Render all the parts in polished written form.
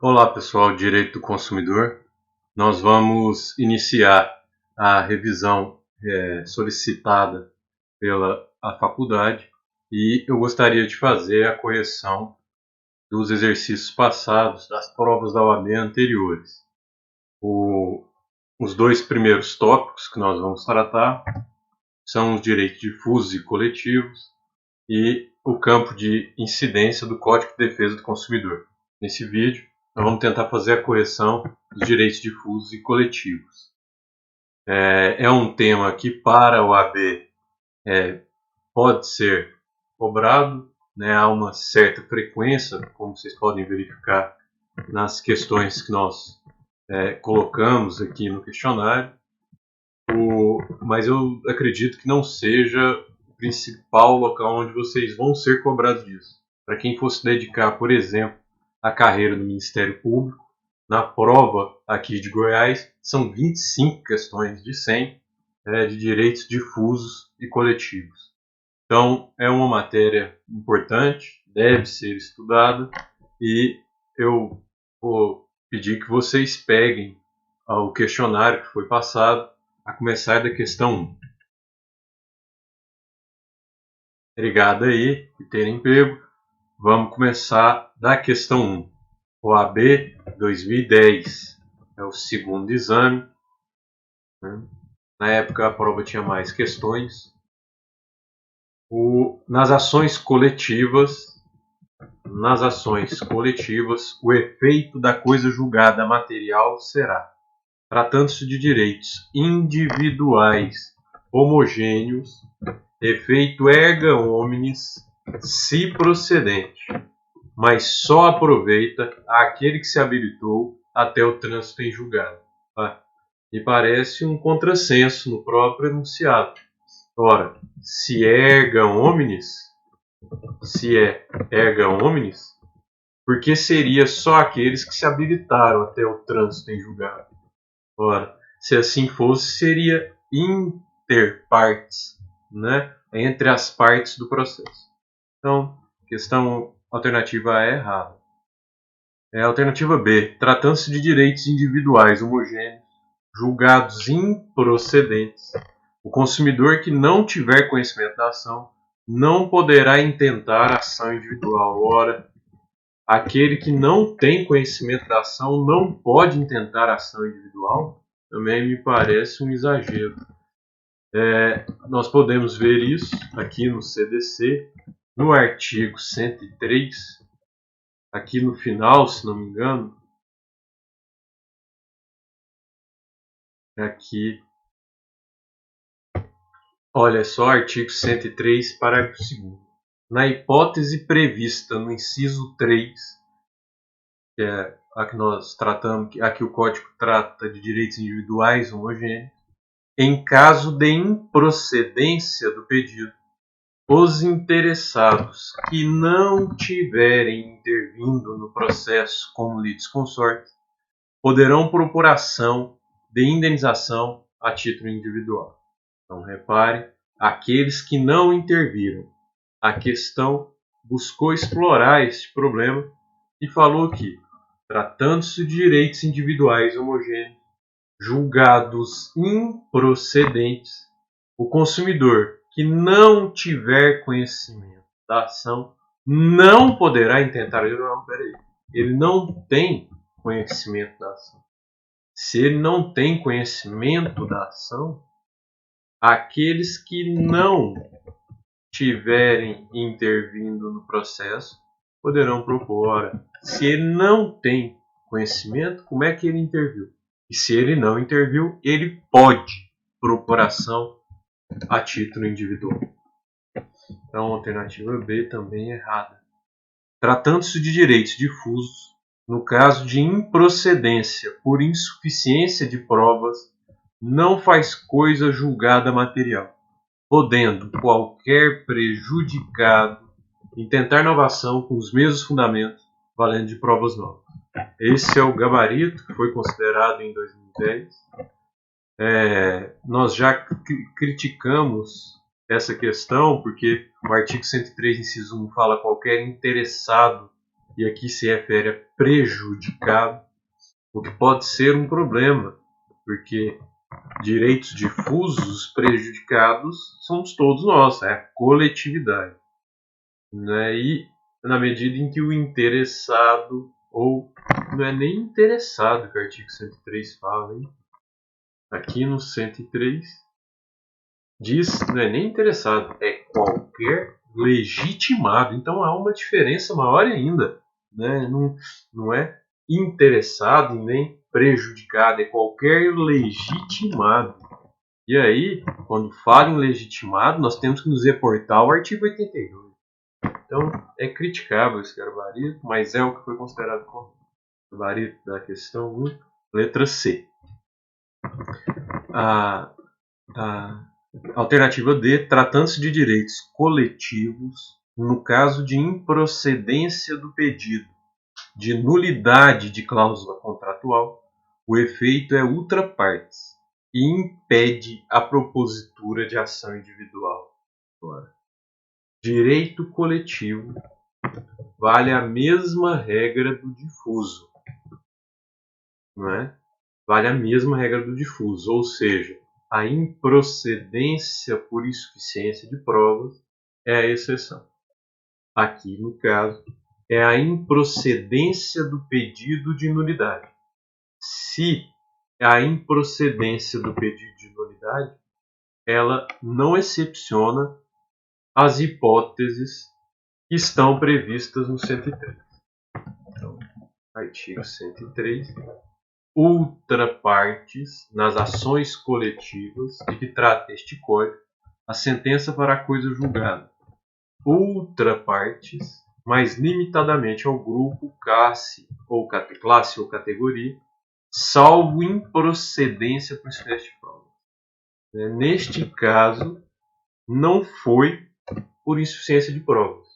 Olá pessoal, Direito do Consumidor. Nós vamos iniciar a revisão solicitada pela faculdade e eu gostaria de fazer a correção dos exercícios passados das provas da OAB anteriores. Os dois primeiros tópicos que nós vamos tratar são os direitos difusos e coletivos e o campo de incidência do Código de Defesa do Consumidor. Nesse vídeo, nós vamos tentar fazer a correção dos direitos difusos e coletivos. É um tema que para a OAB pode ser cobrado, né? Há uma certa frequência, como vocês podem verificar nas questões que nós colocamos aqui no questionário, mas eu acredito que não seja o principal local onde vocês vão ser cobrados disso. Para quem fosse dedicar, por exemplo, a carreira no Ministério Público, na prova aqui de Goiás, são 25 questões de 100 de direitos difusos e coletivos. Então, é uma matéria importante, deve ser estudada, e eu vou pedir que vocês peguem o questionário que foi passado, a começar da questão 1. Obrigado aí por terem pego. Vamos começar da questão 1. OAB 2010. É o segundo exame. Na época a prova tinha mais questões. Nas ações coletivas, o efeito da coisa julgada material será: tratando-se de direitos individuais homogêneos, efeito erga omnes se procedente, mas só aproveita aquele que se habilitou até o trânsito em julgado. Me parece um contrassenso no próprio enunciado. Ora, se é erga omnes, por que seria só aqueles que se habilitaram até o trânsito em julgado? Ora, se assim fosse, seria inter partes, né? Entre as partes do processo. Então, questão alternativa A é errada. Alternativa B, tratando-se de direitos individuais homogêneos, julgados improcedentes, o consumidor que não tiver conhecimento da ação não poderá intentar ação individual. Ora, aquele que não tem conhecimento da ação não pode intentar ação individual? Também me parece um exagero. Nós podemos ver isso aqui no CDC, no artigo 103, aqui no final, se não me engano, aqui, olha só, artigo 103, parágrafo 2º. Na hipótese prevista no inciso 3, que é a que nós tratamos, aqui o Código trata de direitos individuais homogêneos, em caso de improcedência do pedido, os interessados que não tiverem intervindo no processo como litisconsortes poderão propor ação de indenização a título individual. Então, repare, aqueles que não interviram. A questão buscou explorar este problema e falou que, tratando-se de direitos individuais homogêneos, julgados improcedentes, o consumidor que não tiver conhecimento da ação não poderá intentar. Ele não tem conhecimento da ação. Se ele não tem conhecimento da ação, aqueles que não tiverem intervindo no processo poderão propor. Ora, se ele não tem conhecimento, como é que ele interviu? E se ele não interviu, ele pode propor ação a título individual. Então, a alternativa B também é errada. Tratando-se de direitos difusos, no caso de improcedência por insuficiência de provas, não faz coisa julgada material, podendo qualquer prejudicado intentar nova ação com os mesmos fundamentos, valendo de provas novas. Esse é o gabarito que foi considerado em 2010. Nós já criticamos essa questão, porque o artigo 103, inciso 1, fala qualquer interessado e aqui se refere a prejudicado, o que pode ser um problema, porque direitos difusos prejudicados somos todos nós, é a coletividade. Né? E na medida em que o interessado, ou não é nem interessado que o artigo 103 fala, hein? Aqui no 103 diz, não é nem interessado, é qualquer legitimado. Então há uma diferença maior ainda. Né? Não é interessado e nem prejudicado, é qualquer legitimado. E aí, quando fala em legitimado, nós temos que nos reportar ao artigo 82. Então, é criticável esse gabarito, mas é o que foi considerado correto. Gabarito da questão 1, letra C. A alternativa D, tratando-se de direitos coletivos, no caso de improcedência do pedido, de nulidade de cláusula contratual, o efeito é ultra partes e impede a propositura de ação individual. Agora, direito coletivo vale a mesma regra do difuso, não é? Vale a mesma regra do difuso, ou seja, a improcedência por insuficiência de provas é a exceção. Aqui, no caso, é a improcedência do pedido de nulidade. Se a improcedência do pedido de nulidade, ela não excepciona as hipóteses que estão previstas no 103. Então, artigo 103. Ultrapartes nas ações coletivas de que trata este código, a sentença para a coisa julgada. Ultrapartes, mais limitadamente ao grupo, classe ou categoria, salvo improcedência por insuficiência de prova. Neste caso, não foi por insuficiência de provas,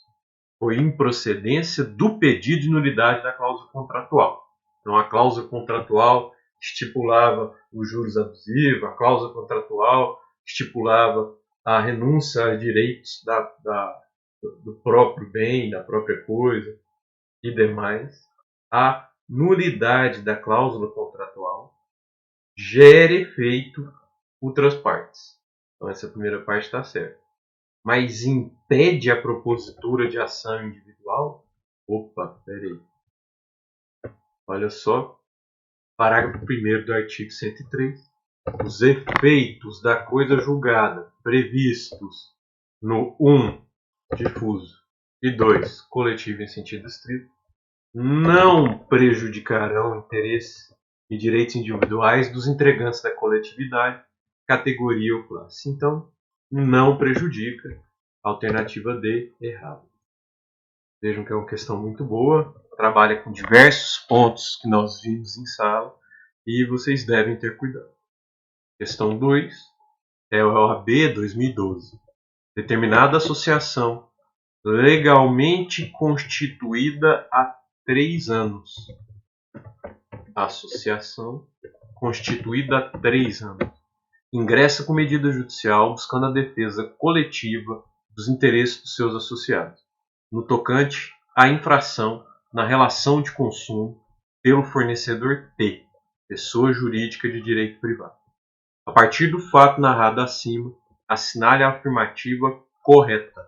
foi improcedência do pedido de nulidade da cláusula contratual. Então, a cláusula contratual estipulava os juros abusivos, a cláusula contratual estipulava a renúncia a direitos do próprio bem, da própria coisa e demais. A nulidade da cláusula contratual gera efeito outras partes. Então, essa primeira parte está certa. Mas impede a propositura de ação individual? Opa, peraí. Olha só, parágrafo 1º do artigo 103. Os efeitos da coisa julgada previstos no 1, difuso, e 2, coletivo em sentido estrito, não prejudicarão o interesse e direitos individuais dos integrantes da coletividade, categoria ou classe. Então, não prejudica. Alternativa D, errado. Vejam que é uma questão muito boa, trabalha com diversos pontos que nós vimos em sala e vocês devem ter cuidado. Questão 2 é o OAB 2012. Determinada associação legalmente constituída há 3 anos. Associação constituída há 3 anos. Ingressa com medida judicial buscando a defesa coletiva dos interesses dos seus associados, no tocante à infração na relação de consumo pelo fornecedor T, pessoa jurídica de direito privado. A partir do fato narrado acima, assinale a afirmativa correta.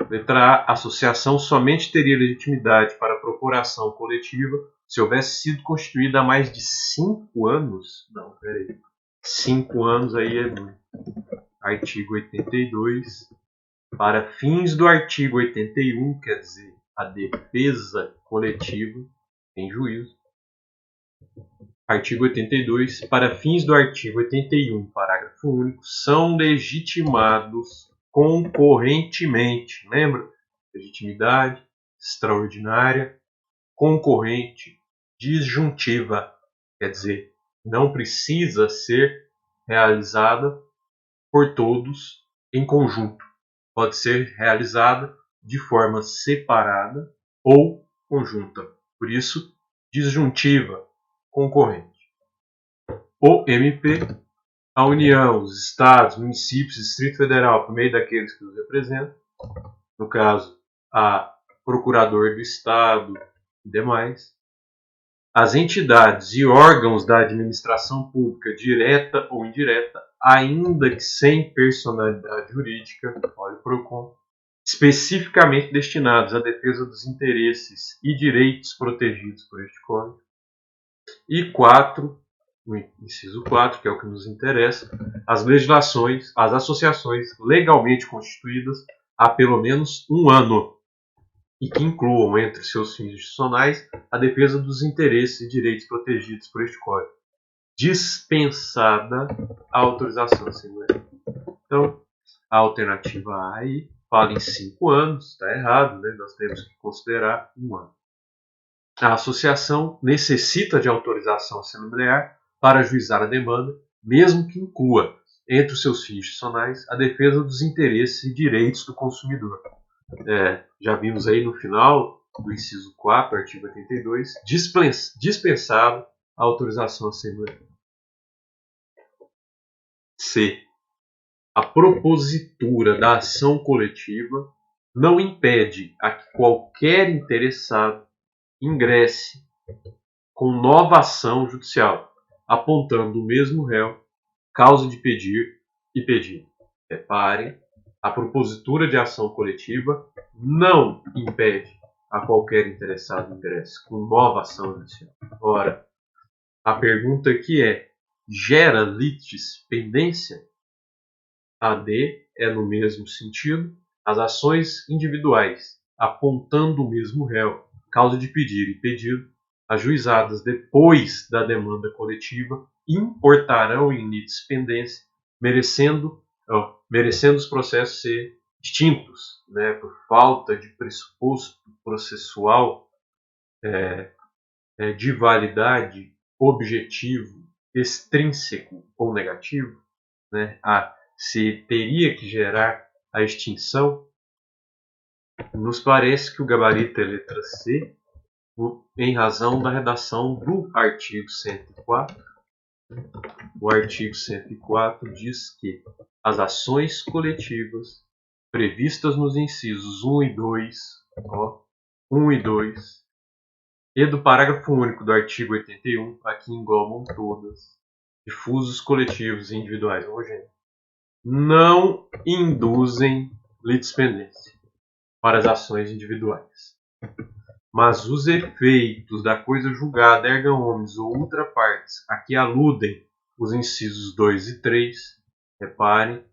Letra A. A associação somente teria legitimidade para propor ação coletiva se houvesse sido constituída há mais de 5 anos. Não, peraí. 5 anos aí é muito. Artigo 82. Para fins do artigo 81, quer dizer, a defesa coletiva em juízo. Artigo 82. Para fins do artigo 81, parágrafo único, são legitimados concorrentemente. Lembra? Legitimidade extraordinária, concorrente, disjuntiva. Quer dizer, não precisa ser realizada por todos em conjunto. Pode ser realizada de forma separada ou conjunta. Por isso, disjuntiva, concorrente. O MP, a União, os Estados, municípios, Distrito Federal, por meio daqueles que os representam. No caso, a procurador do Estado e demais. As entidades e órgãos da administração pública, direta ou indireta, ainda que sem personalidade jurídica, olha o PROCON, especificamente destinados à defesa dos interesses e direitos protegidos por este Código. E 4, o inciso 4, que é o que nos interessa, as legislações, as associações legalmente constituídas há pelo menos um ano e que incluam entre seus fins institucionais a defesa dos interesses e direitos protegidos por este Código, dispensada a autorização assembleia. Então, a alternativa A aí fala em 5 anos, está errado, né? Nós temos que considerar um ano. A associação necessita de autorização assemblear para ajuizar a demanda, mesmo que inclua entre os seus fins institucionais a defesa dos interesses e direitos do consumidor. Já vimos aí no final do inciso 4, artigo 82, dispensado a autorização assemblear. C. A propositura da ação coletiva não impede a que qualquer interessado ingresse com nova ação judicial, apontando o mesmo réu, causa de pedir e pedido. Reparem, a propositura de ação coletiva não impede a qualquer interessado ingresse com nova ação judicial. Ora, a pergunta aqui é: gera litispendência? A D é no mesmo sentido. As ações individuais, apontando o mesmo réu, causa de pedir e pedido, ajuizadas depois da demanda coletiva, importarão em litispendência, merecendo os processos ser extintos, né, por falta de pressuposto processual de validade objetivo, extrínseco ou negativo, né, se teria que gerar a extinção. Nos parece que o gabarito é letra C, em razão da redação do artigo 104. O artigo 104 diz que as ações coletivas previstas nos incisos 1 e 2, 1 e 2, e do parágrafo único do artigo 81, aqui englobam todas, difusos, coletivos e individuais homogêneos, não induzem litispendência para as ações individuais. Mas os efeitos da coisa julgada erga omnes ou ultra partes a que aludem os incisos 2 e 3, reparem,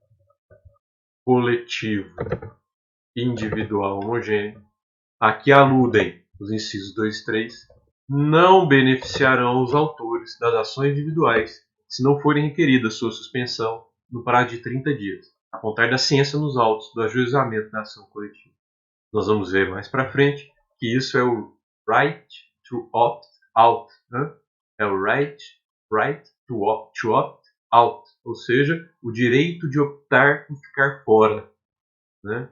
coletivo, individual, homogêneo, a que aludem os incisos 2 e 3, não beneficiarão os autores das ações individuais se não forem requeridas sua suspensão no prazo de 30 dias, a contar da ciência nos autos do ajuizamento da ação coletiva. Nós vamos ver mais para frente que isso é o right to opt out, né? É o right to opt out, ou seja, o direito de optar por ficar fora, né?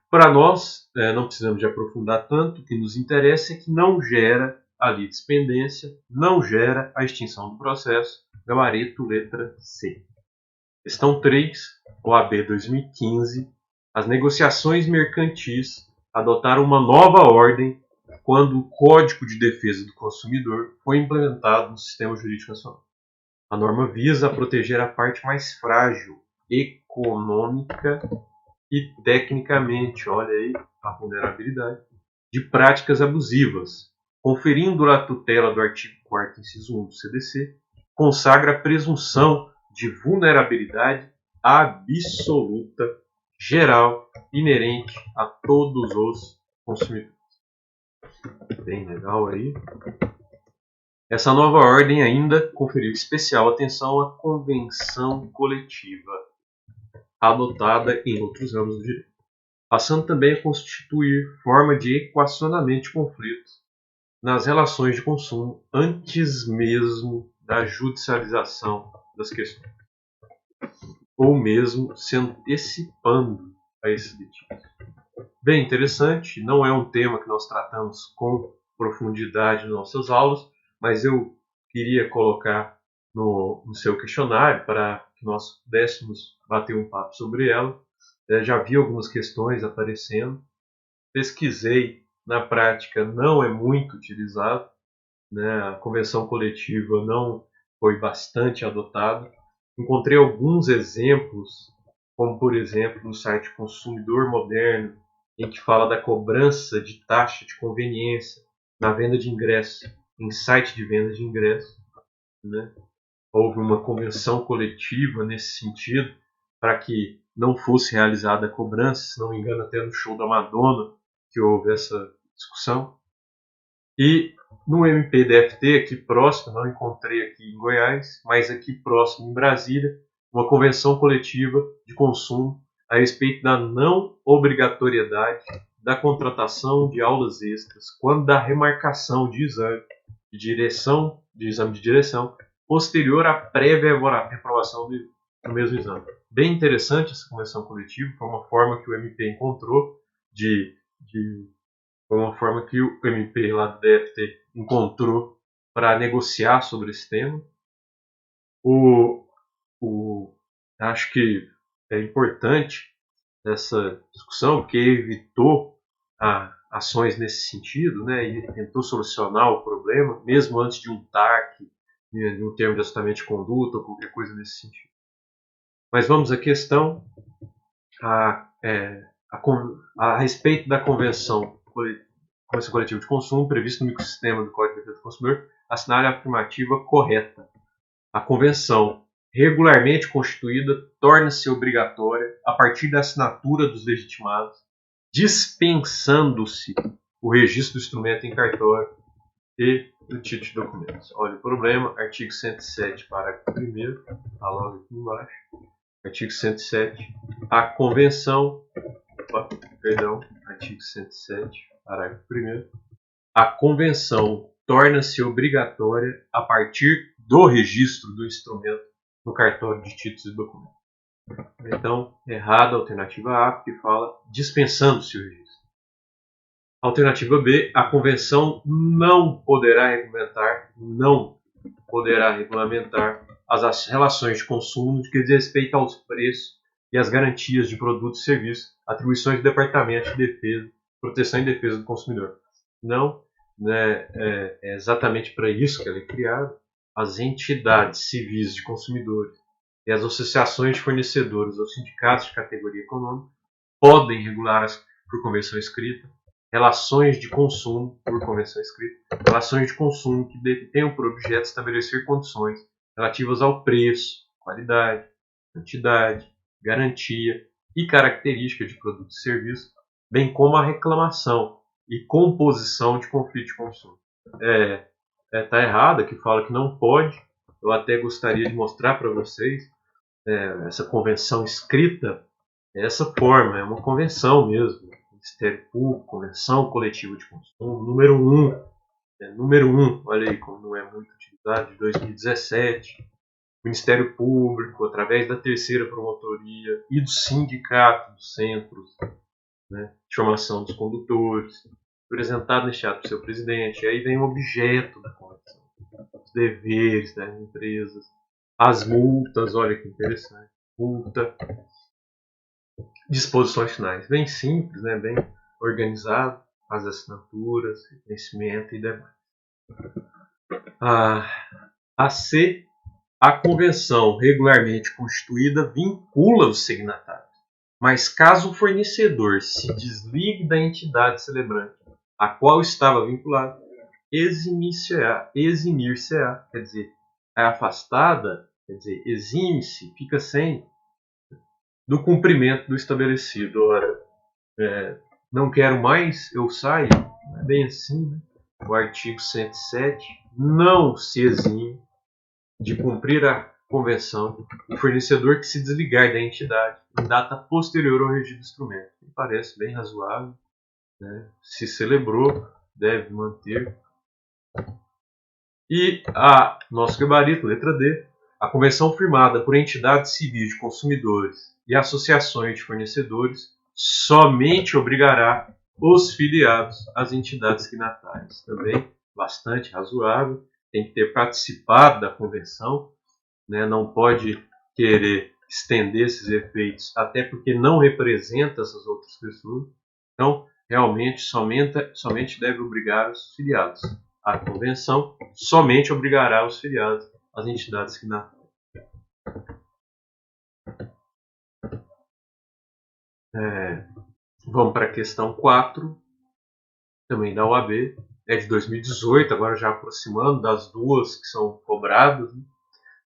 Para nós, não precisamos de aprofundar tanto, o que nos interessa é que não gera a litispendência, não gera a extinção do processo, gabarito letra C. Questão 3, OAB 2015, as negociações mercantis adotaram uma nova ordem quando o Código de Defesa do Consumidor foi implementado no sistema jurídico nacional. A norma visa proteger a parte mais frágil, econômica e tecnicamente, olha aí a vulnerabilidade, de práticas abusivas, conferindo a tutela do artigo 4º, inciso 1 do CDC, consagra a presunção de vulnerabilidade absoluta, geral, inerente a todos os consumidores. Bem legal aí. Essa nova ordem ainda conferiu especial atenção à convenção coletiva, adotada em outros ramos do direito, passando também a constituir forma de equacionamento de conflitos nas relações de consumo antes mesmo da judicialização das questões, ou mesmo se antecipando a esse litígio. Bem interessante, não é um tema que nós tratamos com profundidade nas nossas aulas, mas eu queria colocar no seu questionário para que nós pudéssemos bater um papo sobre ela. Já vi algumas questões aparecendo, pesquisei, na prática não é muito utilizado, né? A convenção coletiva não foi bastante adotada. Encontrei alguns exemplos, como por exemplo no site Consumidor Moderno, em que fala da cobrança de taxa de conveniência na venda de ingressos, em site de venda de ingressos, né? Houve uma convenção coletiva nesse sentido, para que não fosse realizada a cobrança, se não me engano até no show da Madonna que houve essa discussão. E no MPDFT, aqui próximo, não encontrei aqui em Goiás, mas aqui próximo em Brasília, uma convenção coletiva de consumo a respeito da não obrigatoriedade da contratação de aulas extras quando da remarcação de exame de direção posterior à prévia reprovação do mesmo exame. Bem interessante essa convenção coletiva, foi uma forma que o MP encontrou foi uma forma que o MP lá do DFT encontrou para negociar sobre esse tema. Acho que é importante essa discussão, porque evitou ações nesse sentido, né, e tentou solucionar o problema, mesmo antes de um TAC, de um termo de ajustamento de conduta, ou qualquer coisa nesse sentido. Mas vamos à questão a respeito da Convenção Coletiva de Consumo, prevista no microsistema do Código de Defesa do Consumidor, assinar a afirmativa correta. A convenção, regularmente constituída, torna-se obrigatória a partir da assinatura dos legitimados, dispensando-se o registro do instrumento em cartório e do título de documentos. Olha o problema, artigo 107, parágrafo 1º, está logo aqui embaixo. Artigo 107, a convenção, artigo 107, parágrafo 1º, a convenção torna-se obrigatória a partir do registro do instrumento no cartório de títulos e documentos. Então, errada a alternativa A, que fala dispensando-se o registro. Alternativa B, a convenção não poderá regulamentar as relações de consumo que diz respeito aos preços e às garantias de produtos e serviços, atribuições do Departamento de Defesa, Proteção e Defesa do Consumidor. Não, né, é exatamente para isso que ela é criada. As entidades civis de consumidores e as associações de fornecedores ou sindicatos de categoria econômica podem regular por convenção escrita relações de consumo por convenção escrita, relações de consumo que tenham por objeto estabelecer condições relativas ao preço, qualidade, quantidade, garantia e característica de produtos e serviços, bem como a reclamação e composição de conflito de consumo. Está errada que fala que não pode. Eu até gostaria de mostrar para vocês essa convenção escrita, essa forma, é uma convenção mesmo. Ministério Público, Convenção Coletiva de Consumo, número 1, olha aí como não é muito utilizado, de 2017. Ministério Público, através da terceira promotoria e do sindicato dos centros, né, de formação dos condutores, apresentado neste ato pelo seu presidente. E aí vem o objeto da convenção, os deveres das empresas, as multas, olha que interessante, multa, disposições finais, bem simples, né, bem organizado, as assinaturas, reconhecimento e demais. A C, a convenção regularmente constituída vincula os signatários, mas caso o fornecedor se desligue da entidade celebrante a qual estava vinculado, eximir-se-á, quer dizer, é afastada, quer dizer, exime-se, fica sem do cumprimento do estabelecido. Ora, não quero mais, eu saio. Não é bem assim, né? O artigo 107 não se exime de cumprir a convenção o fornecedor que se desligar da entidade em data posterior ao registro do instrumento. Me parece bem razoável, né? Se celebrou, deve manter. E a nosso gabarito, letra D, a convenção firmada por entidades civis de consumidores e associações de fornecedores somente obrigará os filiados às entidades signatárias. Também bastante razoável, tem que ter participado da convenção, né? Não pode querer estender esses efeitos, até porque não representa essas outras pessoas. Então, realmente somente deve obrigar os filiados. A convenção somente obrigará os filiados às entidades signatárias. Vamos para a questão 4, também da OAB, é de 2018, agora já aproximando das duas que são cobradas. O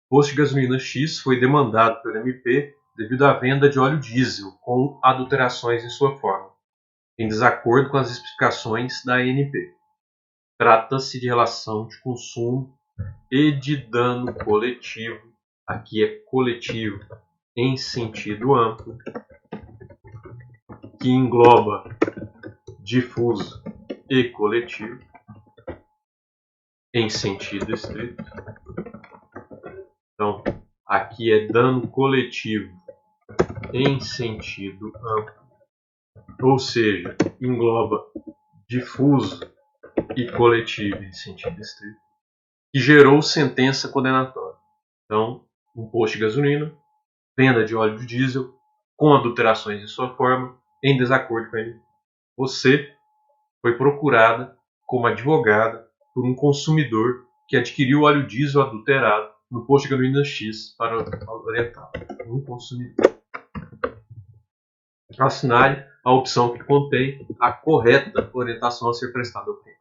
posto de gasolina X foi demandado pelo MP devido à venda de óleo diesel com adulterações em sua forma, em desacordo com as especificações da ANP. Trata-se de relação de consumo e de dano coletivo, aqui é coletivo em sentido amplo, que engloba difuso e coletivo em sentido estrito. Então, aqui é dano coletivo em sentido amplo, ou seja, engloba difuso e coletivo em sentido estrito, que gerou sentença condenatória. Então, um posto de gasolina, venda de óleo de diesel com adulterações em sua forma, em desacordo com ele. Você foi procurada como advogada por um consumidor que adquiriu óleo diesel adulterado no posto de gasolina X para orientar um consumidor. Assinale a opção que contém a correta orientação a ser prestada ao cliente.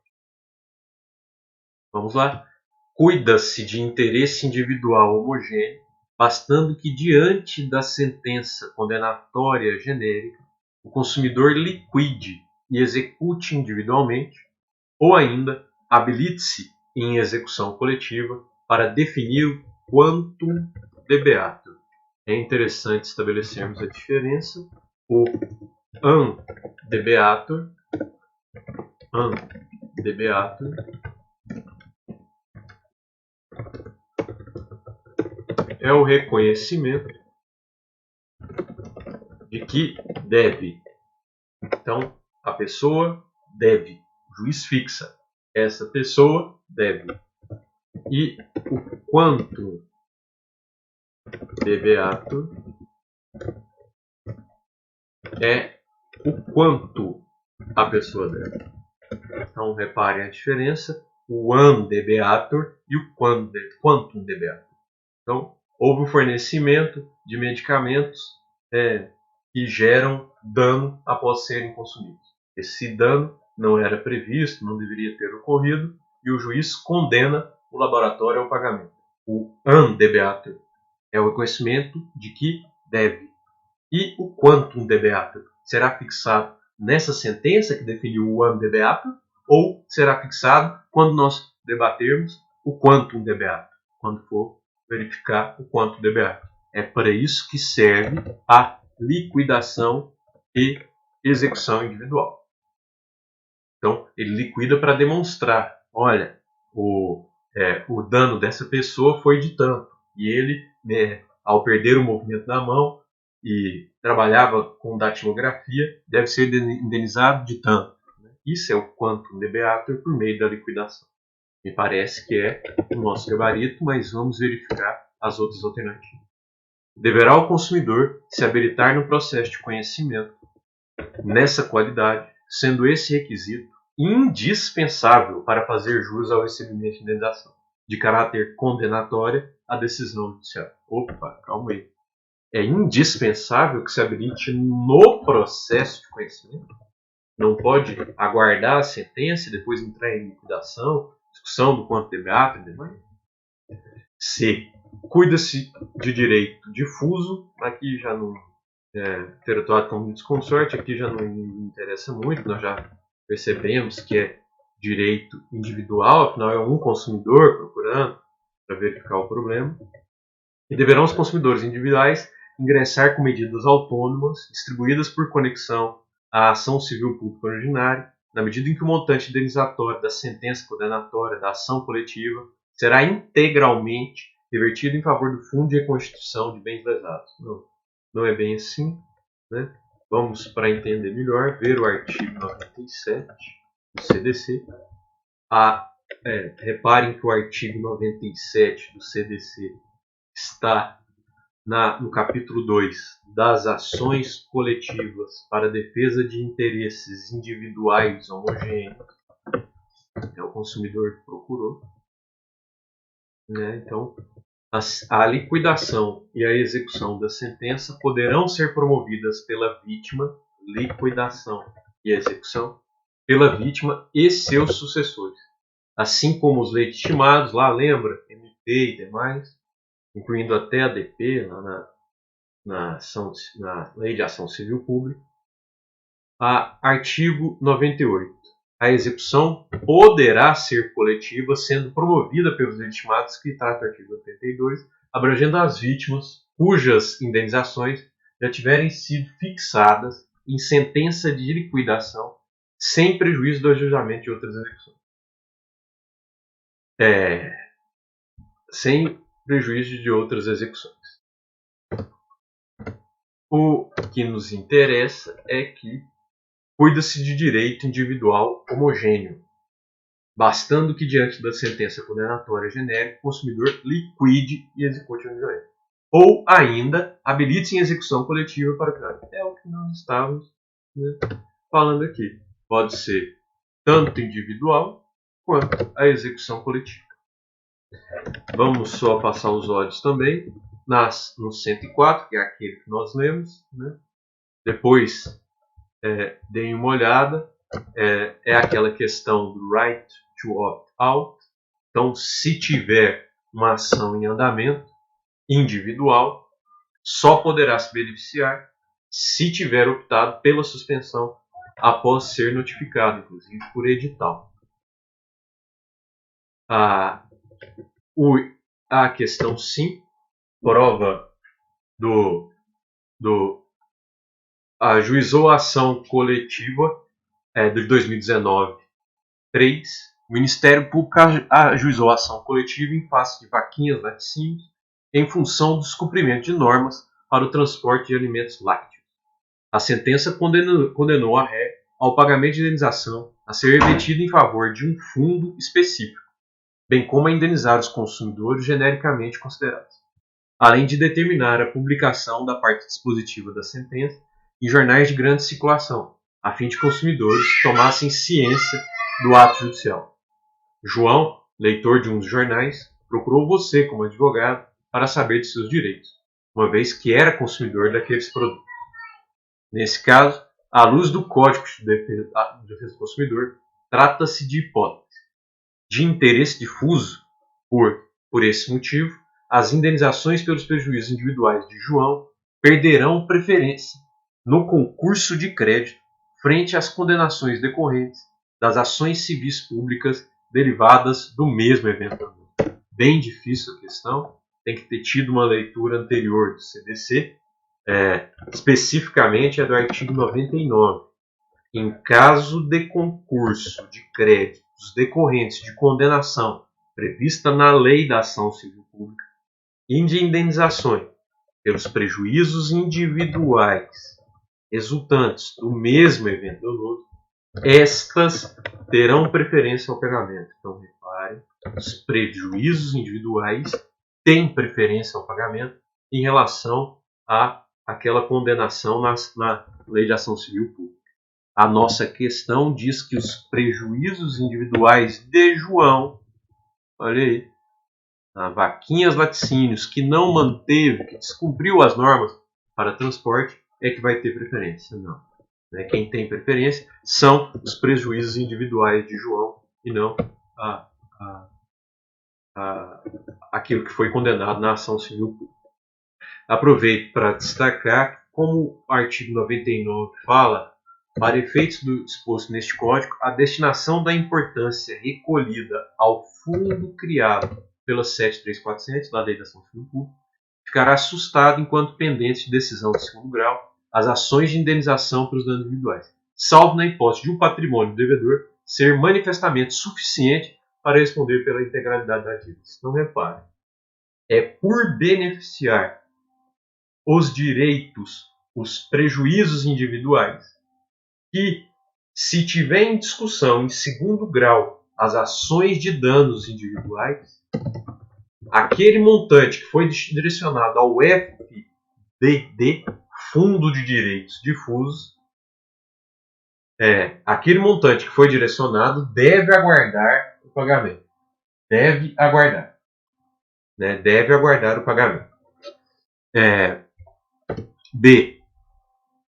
Vamos lá. Cuida-se de interesse individual homogêneo, bastando que, diante da sentença condenatória genérica, o consumidor liquide e execute individualmente, ou ainda habilite-se em execução coletiva para definir o quantum de beatur. É interessante estabelecermos a diferença. O an de beatur é o reconhecimento de que deve. Então, a pessoa deve. O juiz fixa. Essa pessoa deve. E o quanto de beatur é o quanto a pessoa deve. Então, reparem a diferença. O an de beatur e o quantum de beatur. Então, houve um fornecimento de medicamentos que geram dano após serem consumidos. Esse dano não era previsto, não deveria ter ocorrido, e o juiz condena o laboratório ao pagamento. O an de beatur é o reconhecimento de que deve. E o quantum de beatur será fixado nessa sentença que definiu o an de beatur, ou será fixado quando nós debatermos o quantum de beatur, quando for verificar o quantum de beatur. É para isso que serve a liquidação e execução individual. Então, ele liquida para demonstrar, olha, o dano dessa pessoa foi de tanto, e ele, ao perder o movimento da mão e trabalhava com datilografia, deve ser indenizado de tanto. Isso é o quantum de beatur por meio da liquidação. Me parece que é o nosso gabarito, mas vamos verificar as outras alternativas. Deverá o consumidor se habilitar no processo de conhecimento nessa qualidade, sendo esse requisito indispensável para fazer jus ao recebimento de indenização, de caráter condenatória à decisão judicial. Opa, calma aí. É indispensável que se habilite no processo de conhecimento? Não pode aguardar a sentença e depois entrar em liquidação, discussão do quanto de beatur e demais? C. Cuida-se de direito difuso, aqui já não ter atuado como desconsorte, aqui já não me interessa muito, nós já percebemos que é direito individual, afinal é um consumidor procurando para verificar o problema. E deverão os consumidores individuais ingressar com medidas autônomas, distribuídas por conexão à ação civil pública ordinária, na medida em que o montante indenizatório da sentença condenatória da ação coletiva será integralmente revertido em favor do Fundo de Reconstituição de Bens Lesados. Não é bem assim, né? Vamos, para entender melhor, ver o artigo 97 do CDC. Reparem que o artigo 97 do CDC está no capítulo 2 das ações coletivas para a defesa de interesses individuais homogêneos, é o consumidor que procurou, né? Então, a liquidação e a execução da sentença poderão ser promovidas pela vítima, liquidação e execução, pela vítima e seus sucessores, assim como os legitimados, lá lembra, MP e demais, incluindo até a DP, lá na Lei de Ação Civil Pública. Artigo 98. A execução poderá ser coletiva, sendo promovida pelos legitimados, que trata o artigo 82, abrangendo as vítimas cujas indenizações já tiverem sido fixadas em sentença de liquidação, sem prejuízo do ajustamento de outras execuções. Sem prejuízo de outras execuções. O que nos interessa é que cuida-se de direito individual homogêneo, bastando que, diante da sentença condenatória genérica, o consumidor liquide e execute o direito. Ou ainda, habilite-se em execução coletiva para o crime. É o que nós estávamos, né, falando aqui. Pode ser tanto individual quanto a execução coletiva. Vamos só passar os olhos também no 104, que é aquele que nós lemos, né? Depois deem uma olhada, é aquela questão do right to opt out. Então, se tiver uma ação em andamento individual, só poderá se beneficiar se tiver optado pela suspensão após ser notificado, inclusive por edital. A questão 5, prova ajuizou a ação coletiva de 2019, 3. O Ministério Público ajuizou a ação coletiva em face de vaquinhas laticínios em função do descumprimento de normas para o transporte de alimentos lácteos. A sentença condenou a ré ao pagamento de indenização a ser revertida em favor de um fundo específico, bem como a indenizar os consumidores genericamente considerados, além de determinar a publicação da parte dispositiva da sentença em jornais de grande circulação, a fim de consumidores tomassem ciência do ato judicial. João, leitor de um dos jornais, procurou você como advogado para saber de seus direitos, uma vez que era consumidor daqueles produtos. Nesse caso, à luz do Código de Defesa do Consumidor, trata-se de hipótese de interesse difuso. Por esse motivo, as indenizações pelos prejuízos individuais de João perderão preferência no concurso de crédito frente às condenações decorrentes das ações civis públicas derivadas do mesmo evento. Bem difícil a questão, tem que ter tido uma leitura anterior do CDC, especificamente é do artigo 99. Em caso de concurso de créditos decorrentes de condenação prevista na Lei da Ação Civil Pública e de indenizações pelos prejuízos individuais resultantes do mesmo evento doloso, estas terão preferência ao pagamento. Então, reparem, os prejuízos individuais têm preferência ao pagamento em relação àquela condenação na Lei de Ação Civil Pública. A nossa questão diz que os prejuízos individuais de João, olha aí, vaquinhas laticínios, que não manteve, que descumpriu as normas para transporte, é que vai ter preferência. Não. Quem tem preferência são os prejuízos individuais de João e não aquilo que foi condenado na ação civil pública. Aproveito para destacar que, como o artigo 99 fala, para efeitos do disposto neste Código, a destinação da importância recolhida ao fundo criado pela 7347 da Lei da Ação Civil Pública ficará assustado enquanto pendente de decisão de segundo grau as ações de indenização pelos danos individuais, salvo na hipótese de um patrimônio do devedor ser manifestamente suficiente para responder pela integralidade da dívida. Não repare, é por beneficiar os direitos, os prejuízos individuais, que, se tiver em discussão em segundo grau as ações de danos individuais, aquele montante que foi direcionado ao FDD, Fundo de Direitos Difusos, aquele montante que foi direcionado deve aguardar o pagamento. Deve aguardar. Né? Deve aguardar o pagamento. B.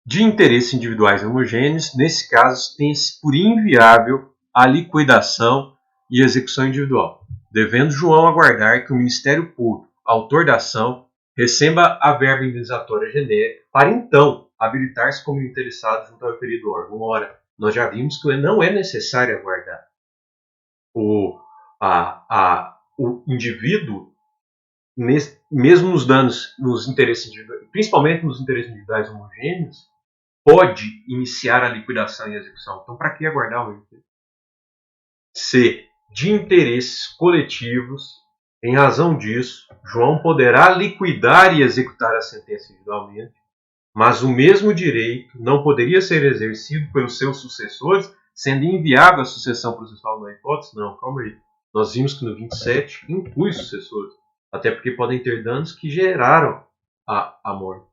De interesses individuais homogêneos, nesse caso, tem-se por inviável a liquidação e execução individual, devendo João aguardar que o Ministério Público, autor da ação, receba a verba indenizatória genérica para então habilitar-se como interessado junto ao referido órgão. Ora, nós já vimos que não é necessário aguardar. O indivíduo, mesmo nos danos, nos interesses individuais, principalmente nos interesses individuais homogêneos, pode iniciar a liquidação e execução. Então, para que aguardar o MP? C. De interesses coletivos, em razão disso, João poderá liquidar e executar a sentença individualmente, mas o mesmo direito não poderia ser exercido pelos seus sucessores, sendo inviável a sucessão processual na hipótese? Não, calma aí. Nós vimos que no 27 inclui sucessores, até porque podem ter danos que geraram a morte.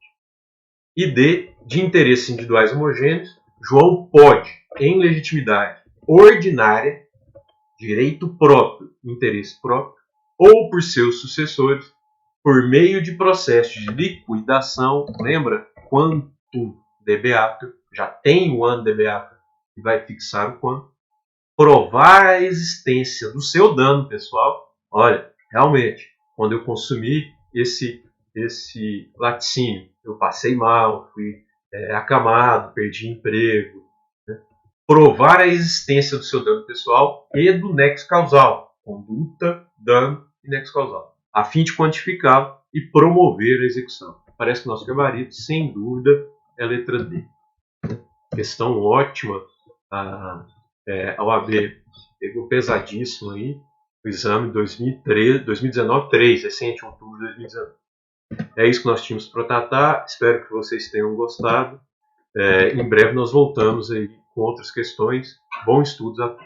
E D. De interesses individuais homogêneos, João pode, em legitimidade ordinária, direito próprio, interesse próprio, ou por seus sucessores, por meio de processo de liquidação, lembra? Quantum de beato, já tem o ano de beato que vai fixar o quanto, provar a existência do seu dano pessoal. Olha, realmente, quando eu consumi esse laticínio, eu passei mal, fui acamado, perdi emprego. Né? Provar a existência do seu dano pessoal e do nexo causal, conduta, dano e nexo causal, a fim de quantificá-lo e promover a execução. Parece que o nosso gabarito, sem dúvida, é a letra D. Questão ótima. A OAB pegou pesadíssimo aí o exame 2019-3, recente, outubro de 2019. É isso que nós tínhamos para tratar. Espero que vocês tenham gostado. Em breve nós voltamos aí com outras questões. Bons estudos a todos.